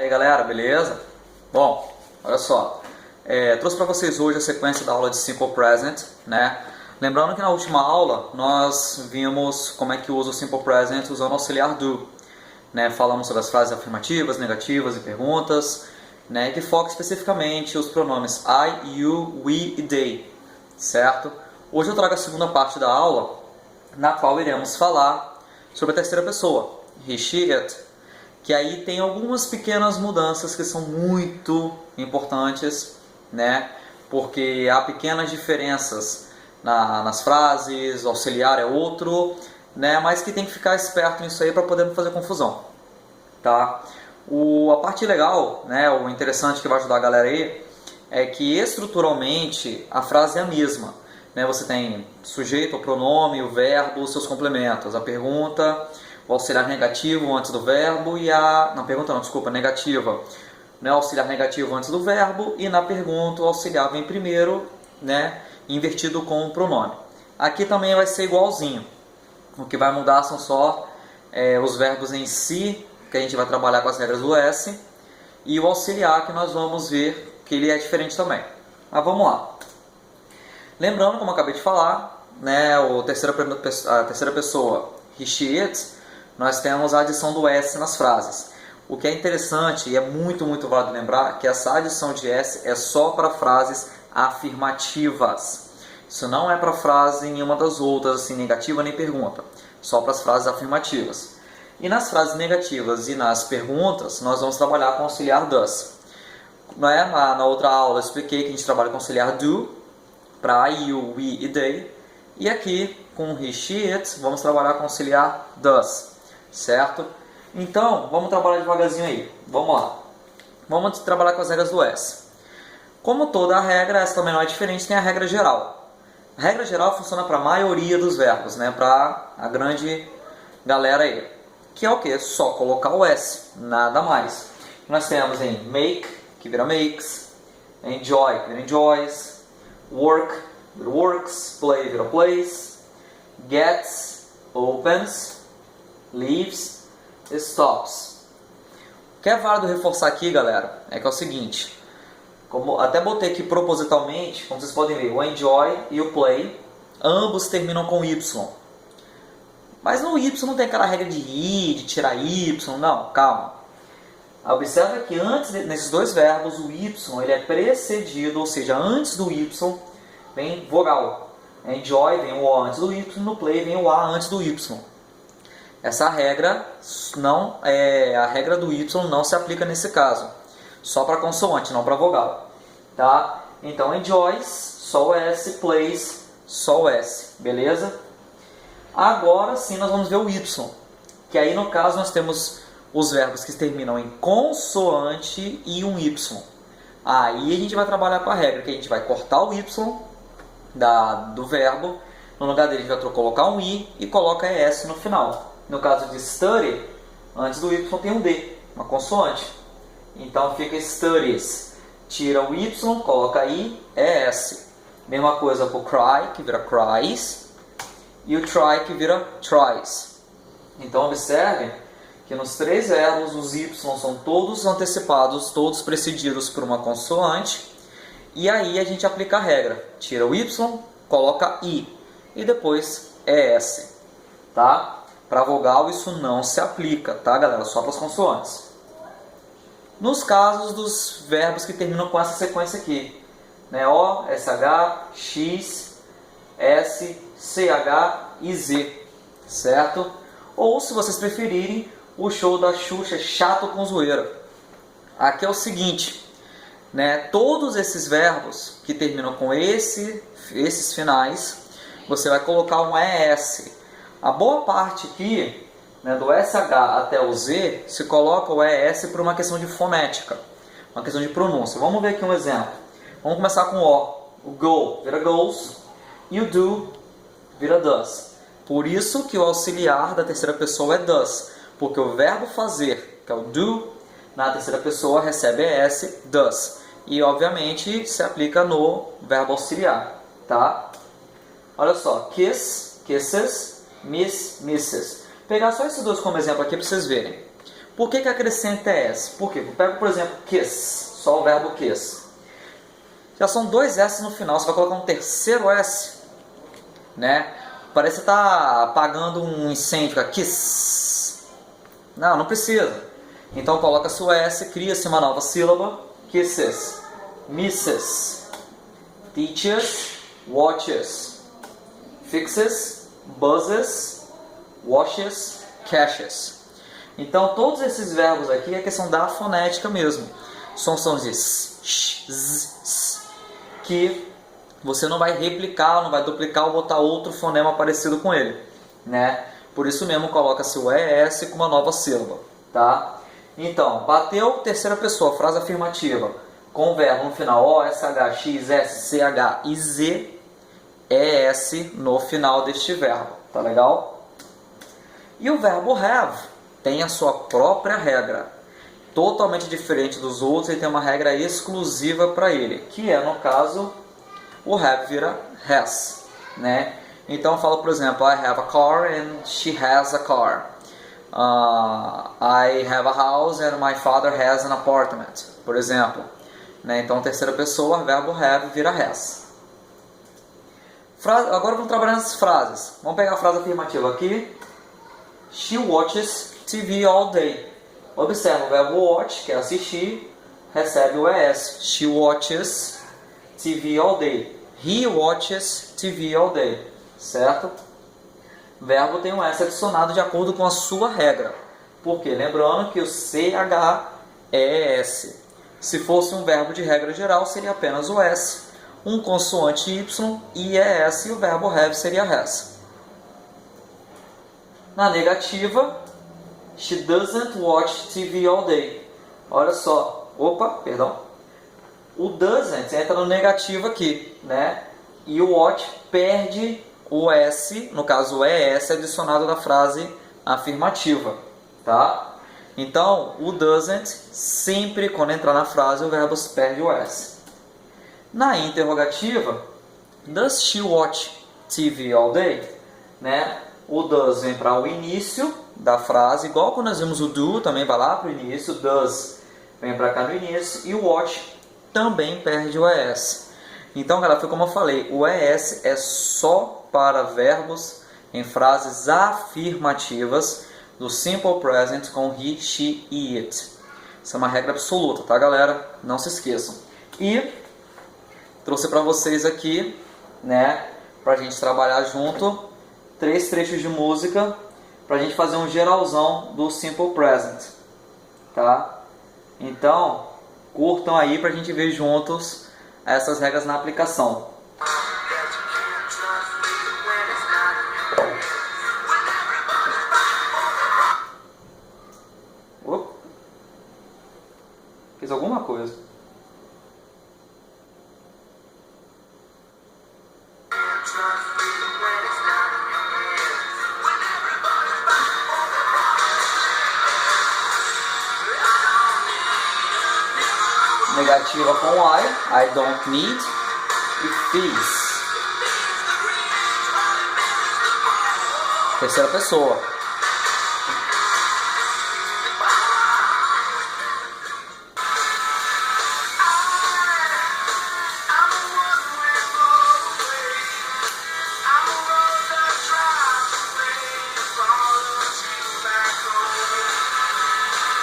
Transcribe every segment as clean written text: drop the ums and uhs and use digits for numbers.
E aí galera, beleza? Bom, olha só, trouxe para vocês hoje a sequência da aula de Simple Present, né? Lembrando que na última aula nós vimos como é que usa o Simple Present usando o auxiliar do, né? Falamos sobre as frases afirmativas, negativas e perguntas, né? Que foca especificamente os pronomes I, you, we e they, certo? Hoje eu trago a segunda parte da aula, na qual iremos falar sobre a terceira pessoa, he, she, it, que aí tem algumas pequenas mudanças que são muito importantes, né? Porque há pequenas diferenças nas frases, o auxiliar é outro, né? Mas que tem que ficar esperto nisso aí para poder não fazer confusão, tá? A parte legal, né? O interessante que vai ajudar a galera aí é que estruturalmente a frase é a mesma, né? Você tem sujeito, o pronome, o verbo, os seus complementos, a pergunta, o auxiliar negativo antes do verbo e na pergunta não, desculpa, negativa, né, o auxiliar negativo antes do verbo e na pergunta o auxiliar vem primeiro, né, invertido com o pronome. Aqui também vai ser igualzinho. O que vai mudar são só os verbos em si, que a gente vai trabalhar com as regras do S, e o auxiliar que nós vamos ver que ele é diferente também. Mas vamos lá. Lembrando, como eu acabei de falar, né, a terceira pessoa, he, she, it, nós temos a adição do S nas frases. O que é interessante e é muito válido lembrar que essa adição de S é só para frases afirmativas. Isso não é para frase nenhuma das outras, assim, negativa nem pergunta. Só para as frases afirmativas. E nas frases negativas e nas perguntas, nós vamos trabalhar com o auxiliar does. Na outra aula eu expliquei que a gente trabalha com o auxiliar do, para I, you, we e they. E aqui, com he, she, it, vamos trabalhar com o auxiliar does. Certo? Então, vamos trabalhar devagarzinho aí. Vamos lá. Vamos trabalhar com as regras do S. Como toda a regra, essa também não é diferente, tem a regra geral. A regra geral funciona para a maioria dos verbos, né? Para a grande galera aí. Que é o que? Só colocar o S, nada mais. Nós temos em make, que vira makes, enjoy, que vira enjoys, work, vira works, play, vira plays, gets, opens, leaves, stops. O que é válido reforçar aqui, galera, é que é o seguinte, como até botei aqui propositalmente, como vocês podem ver, o enjoy e o play, ambos terminam com Y. Mas no Y não tem aquela regra de ir, de tirar Y, não, calma. Observe que antes, nesses dois verbos, o Y ele é precedido, ou seja, antes do Y vem vogal. Enjoy vem o O antes do Y, no play vem o A antes do Y. Essa regra a regra do Y não se aplica nesse caso, só para consoante, não para vogal, tá? Então enjoys, só o S, plays, só o S, beleza? Agora sim nós vamos ver o Y, que aí no caso nós temos os verbos que terminam em consoante e um Y. Aí a gente vai trabalhar com a regra, que a gente vai cortar o Y do verbo, no lugar dele a gente vai colocar um I e coloca ES no final. No caso de study, antes do Y tem um D, uma consoante. Então fica studies. Tira o Y, coloca I, ES. Mesma coisa para o cry, que vira cries. E o try, que vira tries. Então observe que nos três verbos os Y são todos antecipados, todos precedidos por uma consoante. E aí a gente aplica a regra. Tira o Y, coloca I. E depois ES. Tá? Para vogal isso não se aplica, tá, galera? Só para as consoantes. Nos casos dos verbos que terminam com essa sequência aqui, né? O, SH, X, S, CH e Z, certo? Ou, se vocês preferirem, o show da Xuxa chato com zoeira. Aqui é o seguinte, né? Todos esses verbos que terminam com esses finais, você vai colocar um ES. A boa parte aqui, né, do SH até o Z, se coloca o ES por uma questão de fonética, uma questão de pronúncia. Vamos ver aqui um exemplo. Vamos começar com o. O go vira goes e o do vira does. Por isso que o auxiliar da terceira pessoa é does, porque o verbo fazer, que é o do, na terceira pessoa recebe ES, does. E obviamente se aplica no verbo auxiliar, tá? Olha só, kiss, kisses, miss, misses. Vou pegar só esses dois como exemplo aqui para vocês verem. Por que acrescenta S? Por quê? Eu pego, por exemplo, kiss, só o verbo kiss. Já são dois S no final, você vai colocar um terceiro S, né? Parece que está apagando um incêndio, fica kiss. Não precisa. Então coloca-se o S, cria-se uma nova sílaba, kisses, misses, teaches, watches, fixes, buzzes, washes, caches. Então todos esses verbos aqui é questão da fonética mesmo. São sons de s, sh, z, s, que você não vai replicar, não vai duplicar ou botar outro fonema parecido com ele, né? Por isso mesmo coloca-se o ES com uma nova sílaba, tá? Então, bateu, terceira pessoa, frase afirmativa, com o verbo no final O, SH, X, S, CH e Z, ES no final deste verbo, tá legal? E o verbo have tem a sua própria regra, totalmente diferente dos outros, e tem uma regra exclusiva para ele, que é, no caso, o have vira has, né? Então fala, por exemplo, I have a car and she has a car. I have a house and my father has an apartment, por exemplo, né? Então terceira pessoa, verbo have vira has. Agora vamos trabalhar nessas frases. Vamos pegar a frase afirmativa aqui. She watches TV all day. Observa o verbo watch, que é assistir, recebe o ES. She watches TV all day. He watches TV all day. Certo? Verbo tem um S adicionado de acordo com a sua regra. Por quê? Lembrando que o CH é S. Se fosse um verbo de regra geral, seria apenas o S. Um consoante Y e ES, e o verbo have seria has. Na negativa, she doesn't watch TV all day. Olha só. O doesn't entra no negativo aqui, né? E o watch perde o S, no caso o ES, adicionado na frase afirmativa, tá? Então, o doesn't, sempre quando entrar na frase, o verbo perde o S. Na interrogativa, does she watch TV all day? Né? O does vem para o início da frase, igual quando nós vimos o do, também vai lá para o início, does vem para cá no início, e o watch também perde o ES. Então, galera, foi como eu falei, o ES é só para verbos em frases afirmativas do Simple Present com he, she e it. Isso é uma regra absoluta, tá, galera? Não se esqueçam. E trouxe para vocês aqui, né, para a gente trabalhar junto, 3 trechos de música para a gente fazer um geralzão do Simple Present, tá? Então, curtam aí para a gente ver juntos essas regras na aplicação. Fiz alguma coisa. Negativa com I don't need e fiz. Terceira pessoa.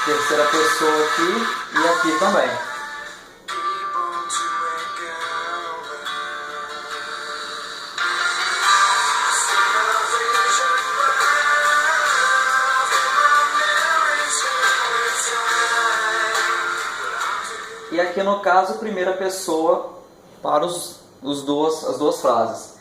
Terceira pessoa aqui e aqui também. E aqui no caso, primeira pessoa para as duas frases.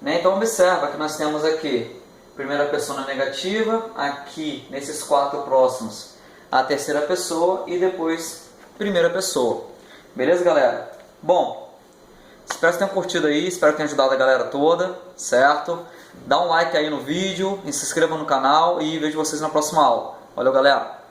Né? Então observa que nós temos aqui primeira pessoa na negativa, aqui nesses 4 próximos a terceira pessoa e depois primeira pessoa. Beleza, galera? Bom, espero que tenham curtido aí, espero que tenha ajudado a galera toda, certo? Dá um like aí no vídeo, se inscreva no canal e vejo vocês na próxima aula. Valeu, galera!